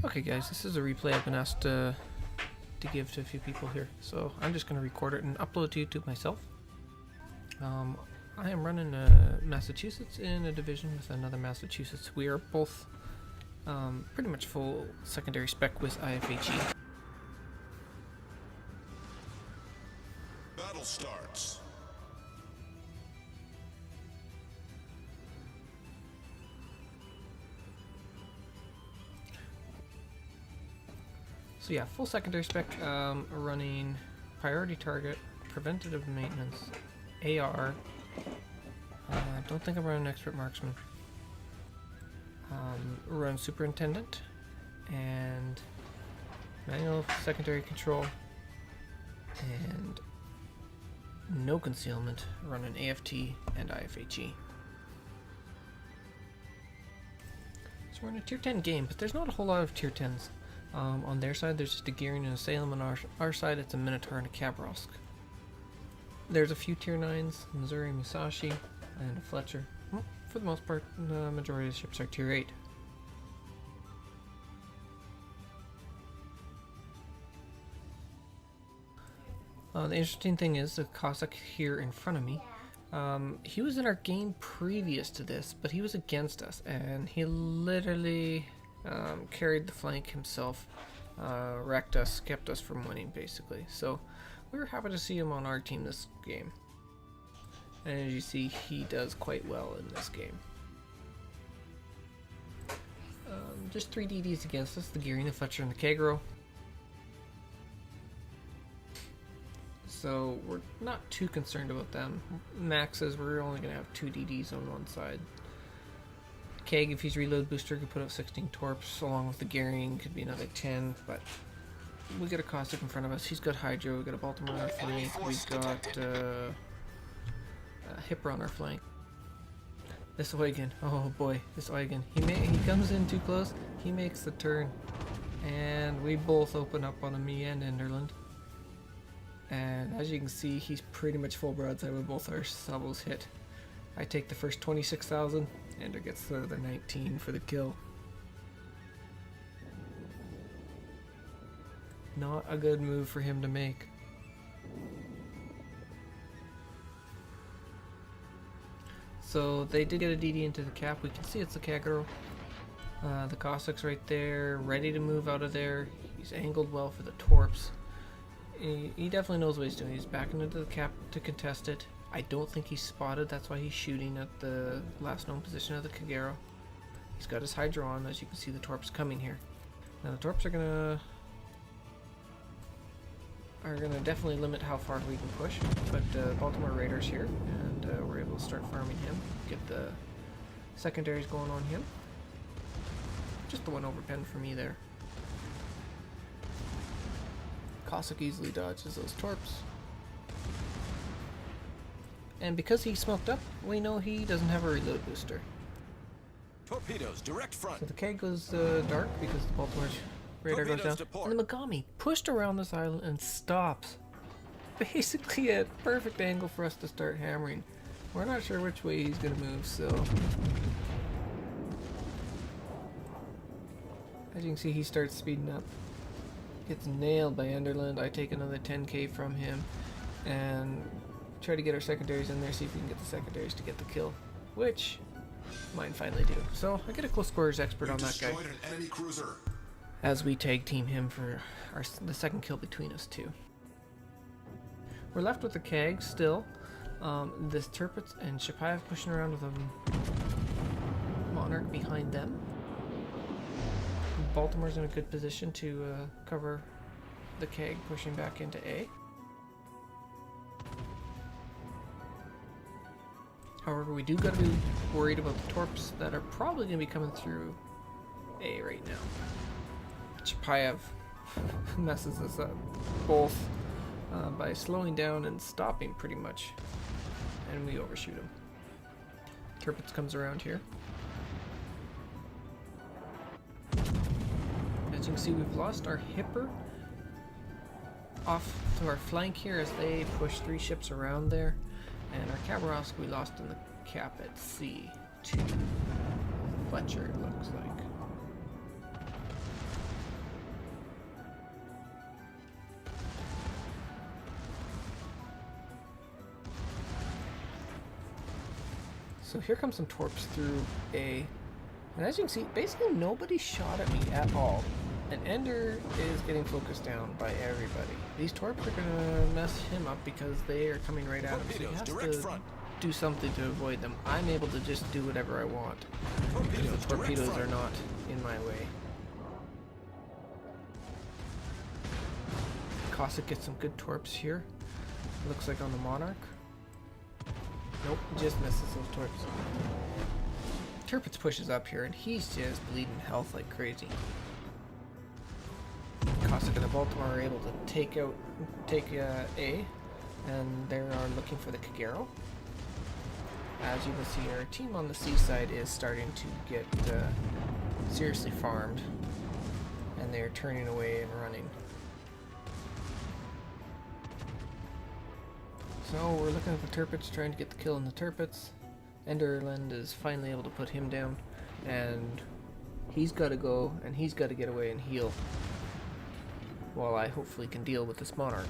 Okay guys, this is a replay I've been asked to give to a few people here, so I'm just going to record it and upload to YouTube myself. I am running Massachusetts in a division with another Massachusetts. We are both pretty much full secondary spec with IFHE. Battle starts. So yeah, full secondary spec, running priority target, preventative maintenance, AR. Don't think I'm running expert marksman. Run superintendent and manual secondary control and no concealment. Running AFT and IFHE. So we're in a tier 10 game, but there's not a whole lot of tier 10s. On their side, there's just a Gearing and a Salem. On our side, it's a Minotaur and a Kabrosk. There's a few tier 9s, Missouri, Musashi, and a Fletcher. Well, for the most part, the majority of the ships are tier 8. The interesting thing is, the Cossack here in front of me, he was in our game previous to this, but he was against us, and he literally carried the flank himself, wrecked us, kept us from winning basically. So we were happy to see him on our team this game. And as you see, he does quite well in this game. Just 3 DDs against us, the Gearing, the Fletcher, and the Kagro. So we're not too concerned about them. Max says we're only going to have 2 DDs on one side. Keg, if he's reload booster, could put up 16 torps, along with the Gearing, could be another 10, but we got a Caustic in front of us. He's got Hydro, we got a Baltimore on our flank, we've got Hipper on our flank. This Eugen, oh boy, this Eugen. He comes in too close, he makes the turn, and we both open up on me and Enderland. And as you can see, he's pretty much full broadside with both our sabbles hit. I take the first 26,000, Ender gets the other 19 for the kill. Not a good move for him to make. So they did get a DD into the cap. We can see it's the Kagro. The Cossack's right there, ready to move out of there. He's angled well for the torps. He definitely knows what he's doing. He's backing into the cap to contest it. I don't think he's spotted, that's why he's shooting at the last known position of the Kagero. He's got his Hydro on, as you can see the torps coming here. Now the torps are gonna definitely limit how far we can push, but Baltimore Raiders here, and we're able to start farming him, get the secondaries going on him. Just the one overpen for me there. Cossack easily dodges those torps. And because he smoked up, we know he doesn't have a reload booster. Torpedoes, direct front. So the keg goes dark because the Baltimore radar goes down. And the Megami pushed around this island and stops. Basically at perfect angle for us to start hammering. We're not sure which way he's going to move, so... As you can see, he starts speeding up. Gets nailed by Enderland. I take another 10k from him. And... try to get our secondaries in there, see if we can get the secondaries to get the kill, which mine finally do. So I get a close quarters expert on that guy as we tag team him for the second kill between us two. We're left with the Keg still. This Tirpitz and Shapayev pushing around with a Monarch behind them. Baltimore's in a good position to cover the Keg pushing back into A. However, we do got to be worried about the torps that are probably going to be coming through A right now. Chapayev messes us up both by slowing down and stopping pretty much, and we overshoot him. Tirpitz comes around here. As you can see, we've lost our Hipper off to our flank here as they push 3 ships around there. And our Kabrosk we lost in the cap at C to Fletcher, it looks like. So here comes some torps through A. And as you can see, basically nobody shot at me at all. And Ender is getting focused down by everybody. These torps are going to mess him up because they are coming right at him. So he has to do something to avoid them. I'm able to just do whatever I want. Because the torpedoes are not in my way. Cossack gets some good torps here. Looks like on the Monarch. Nope, just misses those torps. Tirpitz pushes up here and he's just bleeding health like crazy. Cossack and the Baltimore are able to take A, and they are looking for the Kagero. As you can see, our team on the seaside is starting to get seriously farmed, and they're turning away and running. So we're looking at the Tirpitz, trying to get the kill on the Tirpitz. Enderland is finally able to put him down, and he's got to go, and he's got to get away and heal, while I hopefully can deal with this Monarch.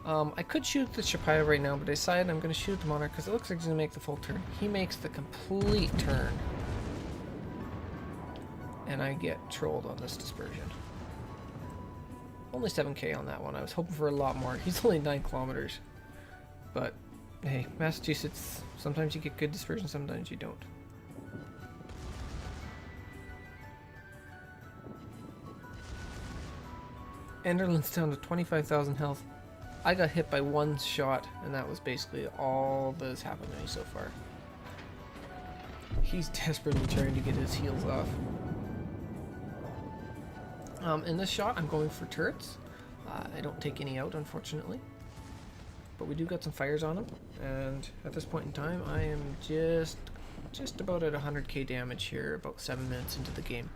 I could shoot the Shapaya right now, but I decided I'm going to shoot the Monarch because it looks like he's going to make the full turn. He makes the complete turn, and I get trolled on this dispersion. Only 7k on that one. I was hoping for a lot more. He's only 9 kilometers. But, hey, Massachusetts, sometimes you get good dispersion, sometimes you don't. Enderland's down to 25,000 health. I got hit by one shot, and that was basically all that has happened to me so far. He's desperately trying to get his heals off. In this shot, I'm going for turrets. I don't take any out, unfortunately. But we do got some fires on him, and at this point in time, I am just about at 100k damage here, about 7 minutes into the game.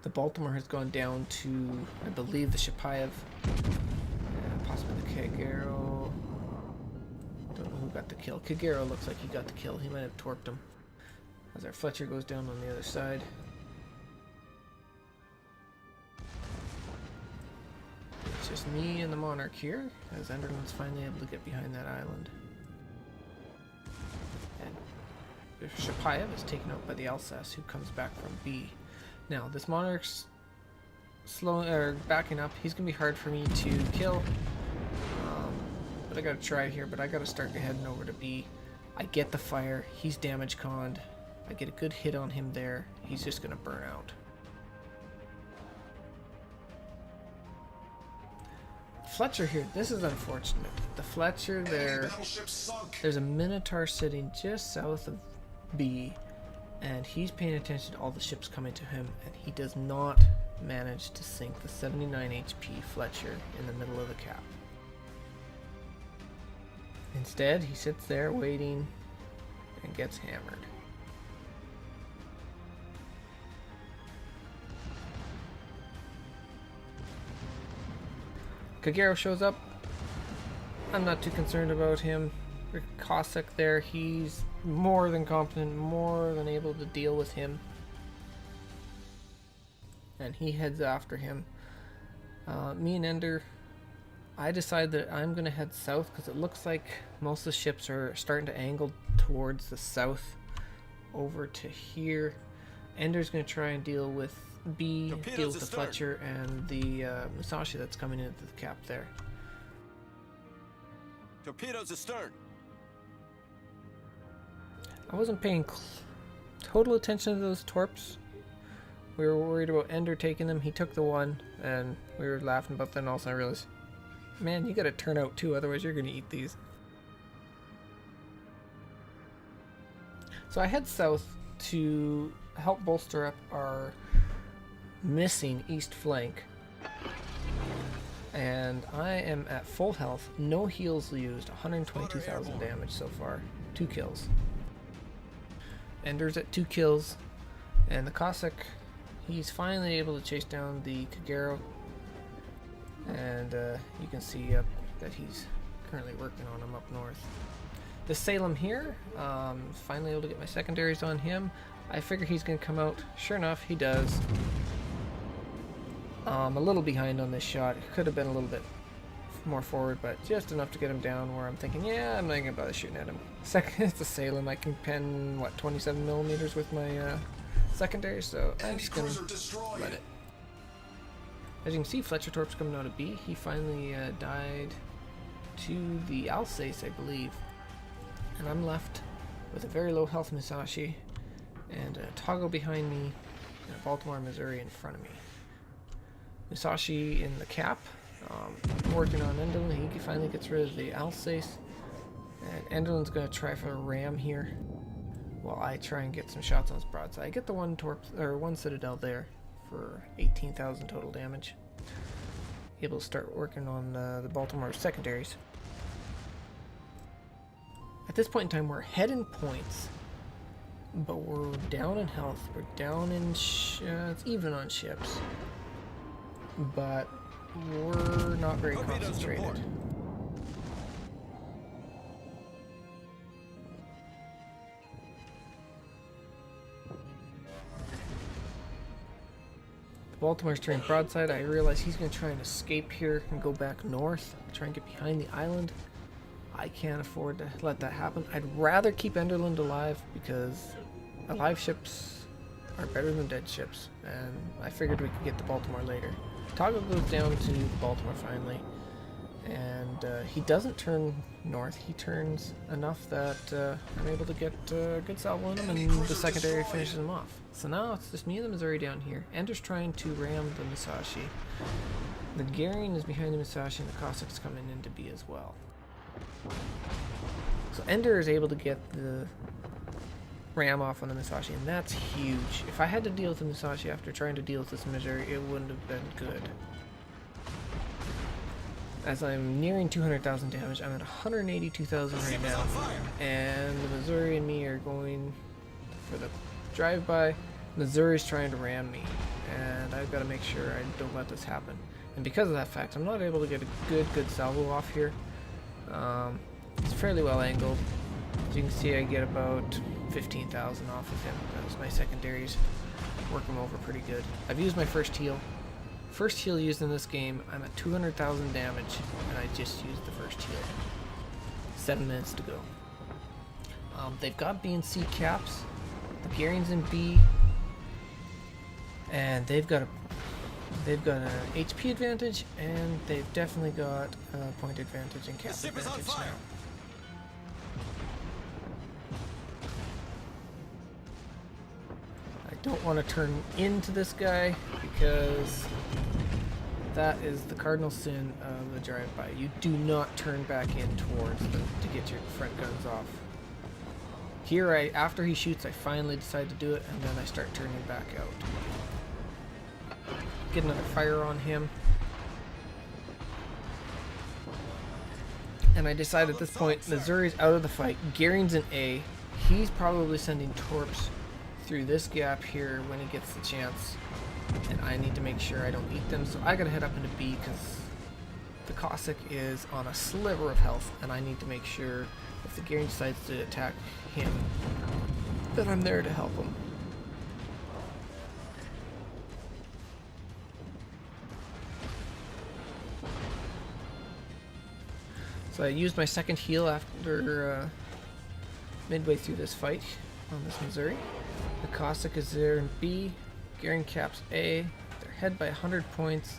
The Baltimore has gone down to, I believe, the Shapayev, and possibly the Kagero. Don't know who got the kill. Kagero looks like he got the kill. He might have torped him. As our Fletcher goes down on the other side. It's just me and the Monarch here, as Enderland's finally able to get behind that island. And Shapayev is taken out by the Alsace, who comes back from B. Now, this Monarch's backing up. He's going to be hard for me to kill. But I got to try here, but I got to start heading over to B. I get the fire. He's damage conned. I get a good hit on him there. He's just going to burn out. Fletcher here. This is unfortunate. The Fletcher there. There's a Minotaur sitting just south of B. And he's paying attention to all the ships coming to him, and he does not manage to sink the 79 HP Fletcher in the middle of the cap. Instead, he sits there waiting and gets hammered. Kagero shows up. I'm not too concerned about him. Cossack there, he's more than competent, more than able to deal with him. And he heads after him. Me and Ender, I decide that I'm going to head south because it looks like most of the ships are starting to angle towards the south over to here. Ender's going to try and deal with B, deal with the Fletcher and the Musashi that's coming into the cap there. Torpedoes astern. I wasn't paying total attention to those torps. We were worried about Ender taking them. He took the one, and we were laughing about that, and also I realized, man, you gotta turn out too, otherwise you're gonna eat these. So I head south to help bolster up our missing east flank. And I am at full health, no heals used, 122,000 damage so far, 2 kills. Ender's at 2 kills, and the Cossack, he's finally able to chase down the Kagero, and you can see that he's currently working on him up north. The Salem here, finally able to get my secondaries on him. I figure he's going to come out. Sure enough, he does. A little behind on this shot. Could have been a little bit more forward, but just enough to get him down where I'm thinking, yeah, I'm not going to bother shooting at him. Second, it's a Salem. I can pen, what, 27 millimeters with my secondary, so I'm just going to let it. As you can see, Fletcher Torp's coming out of B. He finally died to the Alsace, I believe. And I'm left with a very low health Musashi and a Toggle behind me and a Baltimore, Missouri in front of me. Musashi in the cap, working on Enderlin. He finally gets rid of the Alsace. And Enderlin's going to try for a ram here while I try and get some shots on his broadside. I get the one Citadel there for 18,000 total damage. Able to start working on the Baltimore secondaries. At this point in time, we're ahead in points, but we're down in health. We're down in it's even on ships, but we're not very concentrated. Baltimore's turning broadside. I realize he's going to try and escape here and go back north, try and get behind the island. I can't afford to let that happen. I'd rather keep Enderland alive because alive ships are better than dead ships, and I figured we could get to Baltimore later. Toggle goes down to Baltimore finally, and he doesn't turn north. He turns enough that I'm able to get a good salvo on him, and the secondary finishes him off. So now it's just me and the Missouri down here. Ender's trying to ram the Musashi. The Garian is behind the Musashi, and the Cossack's coming into B as well. So Ender is able to get the ram off on the Musashi, and that's huge. If I had to deal with the Musashi after trying to deal with this Missouri, it wouldn't have been good. As I'm nearing 200,000 damage, I'm at 182,000 right now, and the Missouri and me are going for the drive-by. Missouri's trying to ram me, and I've got to make sure I don't let this happen. And because of that fact, I'm not able to get a good salvo off here. It's fairly well angled. As you can see, I get about 15,000 off of him as my secondaries work him over pretty good. I've used my first heal. First heal used in this game, I'm at 200,000 damage, and I just used the first heal. 7 minutes to go. They've got B and C caps. The Garian's in B, and they've got an HP advantage, and they've definitely got a point advantage and cap advantage now. I don't want to turn into this guy because that is the cardinal sin of the drive-by. You do not turn back in towards them to get your front guns off. Here, after he shoots, I finally decide to do it, and then I start turning back out. Get another fire on him. And I decide at this point, Missouri's out of the fight. Garian's in A. He's probably sending torps through this gap here when he gets the chance. And I need to make sure I don't eat them. So I gotta head up into B because the Cossack is on a sliver of health. And I need to make sure if the Garian decides to attack him, that I'm there to help him. So I used my second heal after midway through this fight on this Missouri. The Cossack is there in B. Garian caps A. They're ahead by 100 points.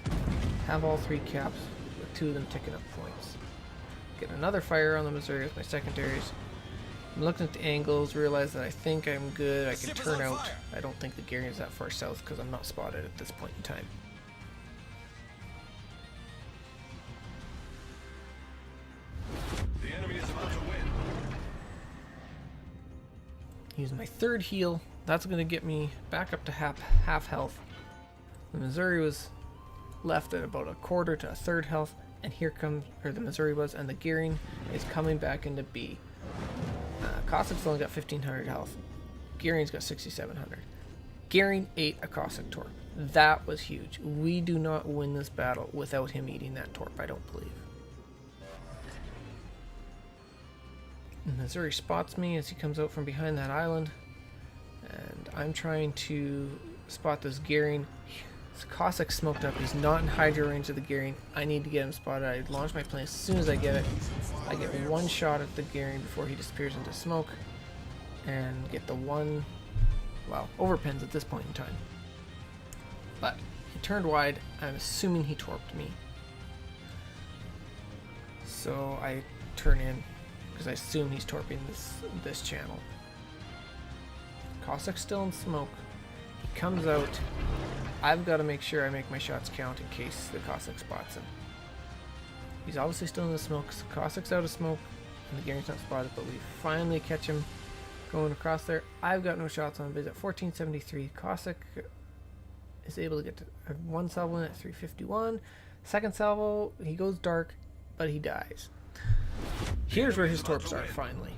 Have all 3 caps, with 2 of them ticking up points. Get another fire on the Missouri with my secondaries. I'm looking at the angles, realize that I think I'm good. I can turn out. I don't think the Garian's that far south because I'm not spotted at this point in time. The enemy is about to win. Using my third heal, that's going to get me back up to half health. The Missouri was left at about a quarter to a third health, and here comes, or the Missouri was, and the Garian is coming back into B. Cossack's only got 1,500 health. Garian's got 6,700. Garian ate a Cossack torp. That was huge. We do not win this battle without him eating that torp, I don't believe. Missouri spots me as he comes out from behind that island, and I'm trying to spot this gearing. Cossack smoked up. He's not in hydro range of the gearing. I need to get him spotted. I launch my plane as soon as I get it. I get one shot at the gearing before he disappears into smoke, and get the one, well, overpins at this point in time. But he turned wide. I'm assuming he torped me. So I turn in because I assume he's torping this channel. Cossack's still in smoke. He comes out. I've got to make sure I make my shots count in case the Cossack spots him. He's obviously still in the smoke. So Cossack's out of smoke and the gearing's not spotted, but we finally catch him going across there. I've got no shots on him, but he's at 1473. Cossack is able to get to one salvo in at 351. Second salvo, he goes dark, but he dies. Here's where his torps are finally.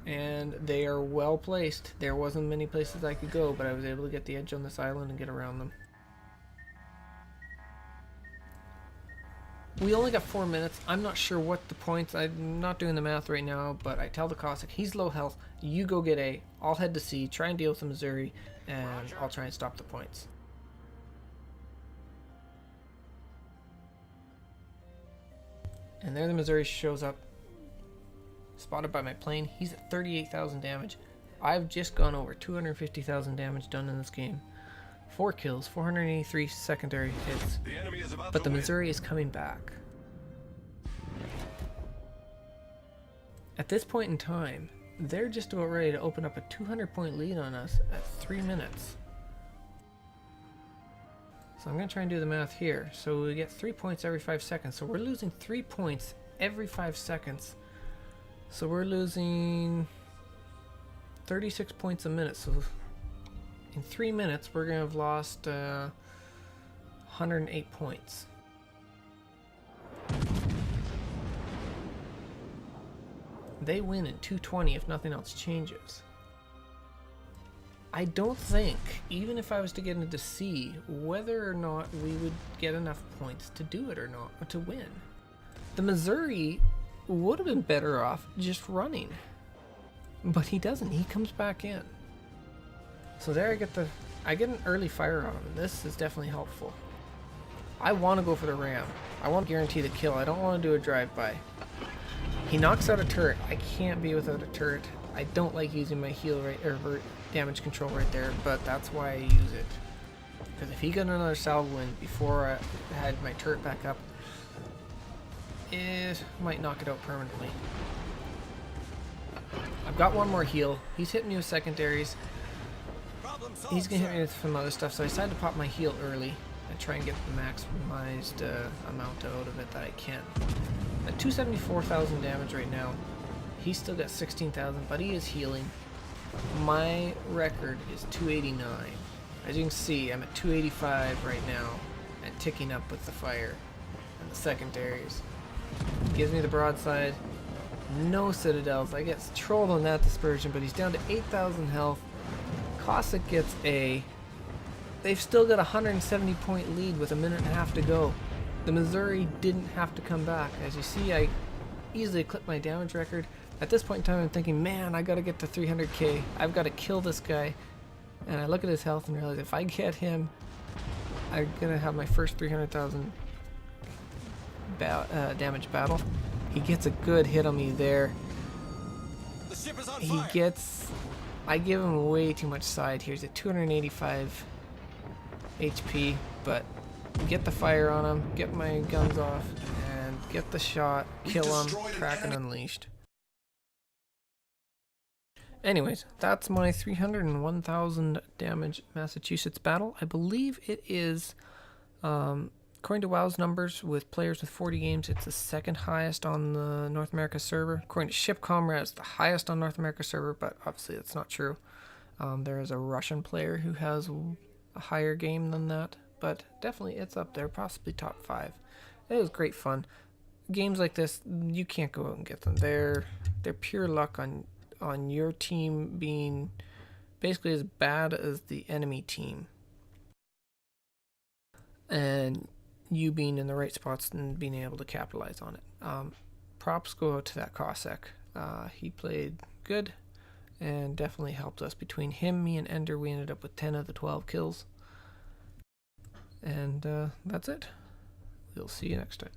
And they are well placed. There wasn't many places I could go, but I was able to get the edge on this island and get around them. We only got 4 minutes. I'm not sure what the points. I'm not doing the math right now, but I tell the Cossack, he's low health. You go get A. I'll head to C, try and deal with the Missouri, and I'll try and stop the points. And there the Missouri shows up. Spotted by my plane. He's at 38,000 damage. I've just gone over 250,000 damage done in this game. 4 kills, 483 secondary hits. But the Missouri is coming back. At this point in time, they're just about ready to open up a 200-point lead on us at 3 minutes. So I'm going to try and do the math here. So we get 3 points every 5 seconds. So we're losing 3 points every 5 seconds. So we're losing 36 points a minute. So in 3 minutes, we're going to have lost 108 points. They win in 220 if nothing else changes. I don't think, even if I was to get into C, whether or not we would get enough points to do it or not, or to win. The Missouri would have been better off just running, but he doesn't. He comes back in. So there I get an early fire on him. This is definitely helpful. I want to go for the ram. I want to guarantee the kill. I don't want to do a drive-by. He knocks out a turret. I can't be without a turret. I don't like using my heal right or damage control right there, but that's why I use it. Because if he got another salvo in before I had my turret back up, it might knock it out permanently. I've got one more heal. He's hitting me with secondaries. He's gonna hit me with some other stuff, so I decided to pop my heal early and try and get the maximized amount out of it that I can. At 274,000 damage right now. He's still got 16,000, but he is healing. My record is 289. As you can see, I'm at 285 right now and ticking up with the fire and the secondaries. Gives me the broadside. No citadels. I get trolled on that dispersion, but he's down to 8,000 health. Cossack gets A. They've still got a 170 point lead with a minute and a half to go. The Missouri didn't have to come back. As you see, I easily clipped my damage record. At this point in time, I'm thinking, man, I gotta get to 300k. I've got to kill this guy. And I look at his health and realize if I get him, I'm gonna have my first 300,000 damage battle. He gets a good hit on me there. The ship is on fire. I give him way too much side here. He's at 285 HP, but get the fire on him, get my guns off, and get the shot, kill him, Kraken unleashed. Anyways, that's my 301,000 damage Massachusetts battle. I believe it is, according to WoW's numbers, with players with 40 games, it's the second highest on the North America server. According to Ship Comrade, it's the highest on North America server, but obviously that's not true. There is a Russian player who has a higher game than that, but definitely it's up there, possibly top 5. It was great fun. Games like this, you can't go out and get them. They're pure luck on your team being basically as bad as the enemy team, and you being in the right spots and being able to capitalize on it. Props go out to that Cossack. He played good and definitely helped us. Between him, me, and Ender, we ended up with 10 of the 12 kills. And that's it. We'll see you next time.